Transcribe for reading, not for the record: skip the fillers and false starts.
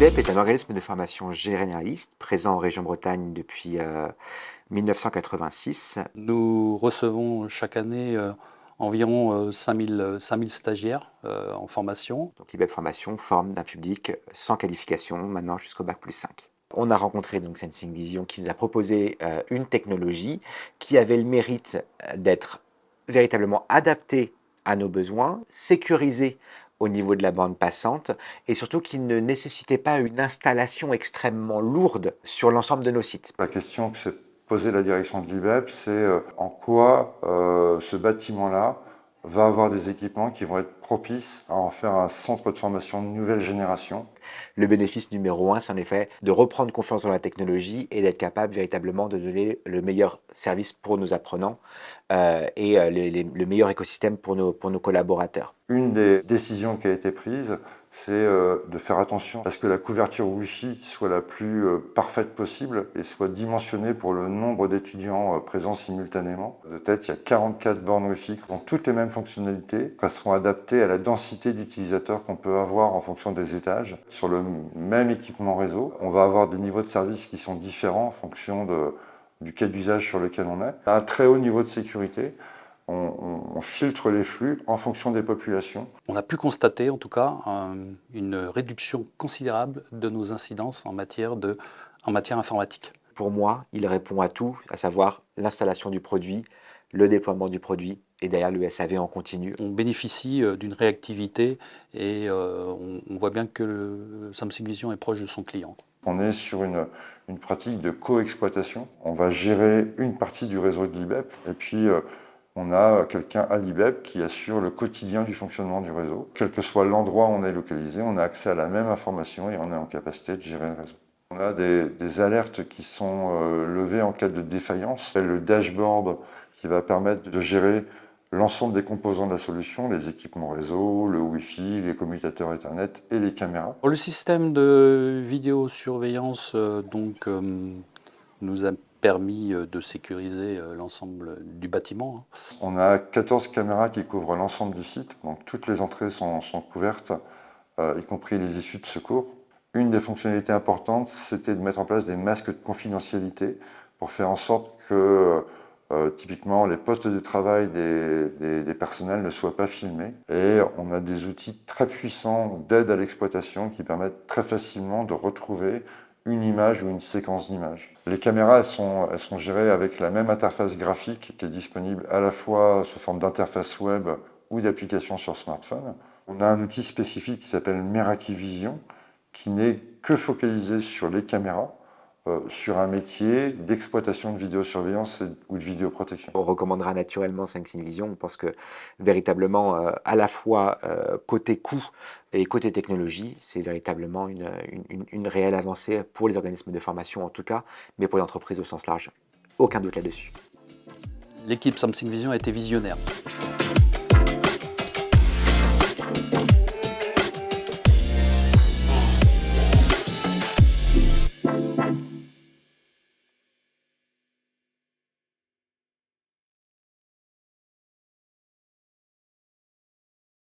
L'IBEP est un organisme de formation généraliste présent en région Bretagne depuis 1986. Nous recevons chaque année environ 5000 stagiaires en formation. Donc l'IBEP Formation forme d'un public sans qualification, maintenant jusqu'au bac+5. On a rencontré donc Sensing Vision qui nous a proposé une technologie qui avait le mérite d'être véritablement adaptée à nos besoins, sécurisée au niveau de la bande passante et surtout qui ne nécessitait pas une installation extrêmement lourde sur l'ensemble de nos sites. La question que s'est posée la direction de l'IBEP, c'est en quoi ce bâtiment-là va avoir des équipements qui vont être propices à en faire un centre de formation de nouvelle génération. Le bénéfice numéro 1, c'est en effet de reprendre confiance dans la technologie et d'être capable véritablement de donner le meilleur service pour nos apprenants et le meilleur écosystème pour nos collaborateurs. Une des décisions qui a été prise, c'est de faire attention à ce que la couverture Wi-Fi soit la plus parfaite possible et soit dimensionnée pour le nombre d'étudiants présents simultanément. De tête, il y a 44 bornes Wi-Fi qui ont toutes les mêmes fonctionnalités, qui seront adaptées à la densité d'utilisateurs qu'on peut avoir en fonction des étages. Sur le même équipement réseau, on va avoir des niveaux de service qui sont différents en fonction du cas d'usage sur lequel on est. À un très haut niveau de sécurité, on filtre les flux en fonction des populations. On a pu constater en tout cas une réduction considérable de nos incidences en matière informatique. Pour moi, il répond à tout, à savoir l'installation du produit, le déploiement du produit et derrière le SAV en continu. On bénéficie d'une réactivité et on voit bien que le Samsung Vision est proche de son client. On est sur une pratique de co-exploitation. On va gérer une partie du réseau de l'IBEP et puis on a quelqu'un à l'IBEP qui assure le quotidien du fonctionnement du réseau. Quel que soit l'endroit où on est localisé, on a accès à la même information et on est en capacité de gérer le réseau. On a des alertes qui sont levées en cas de défaillance. Le dashboard qui va permettre de gérer l'ensemble des composants de la solution, les équipements réseau, le Wi-Fi, les commutateurs Ethernet et les caméras. Le système de vidéosurveillance nous a permis de sécuriser l'ensemble du bâtiment. On a 14 caméras qui couvrent l'ensemble du site, donc toutes les entrées sont couvertes, y compris les issues de secours. Une des fonctionnalités importantes, c'était de mettre en place des masques de confidentialité pour faire en sorte que typiquement les postes de travail des personnels ne soient pas filmés. Et on a des outils très puissants d'aide à l'exploitation qui permettent très facilement de retrouver une image ou une séquence d'images. Les caméras, elles sont gérées avec la même interface graphique qui est disponible à la fois sous forme d'interface web ou d'application sur smartphone. On a un outil spécifique qui s'appelle Meraki Vision, qui n'est que focalisé sur les caméras, sur un métier d'exploitation de vidéosurveillance ou de vidéoprotection. On recommandera naturellement Sensing Vision. On pense que véritablement, à la fois côté coût et côté technologie, c'est véritablement une réelle avancée pour les organismes de formation en tout cas, mais pour les entreprises au sens large. Aucun doute là-dessus. L'équipe Samsung Vision a été visionnaire.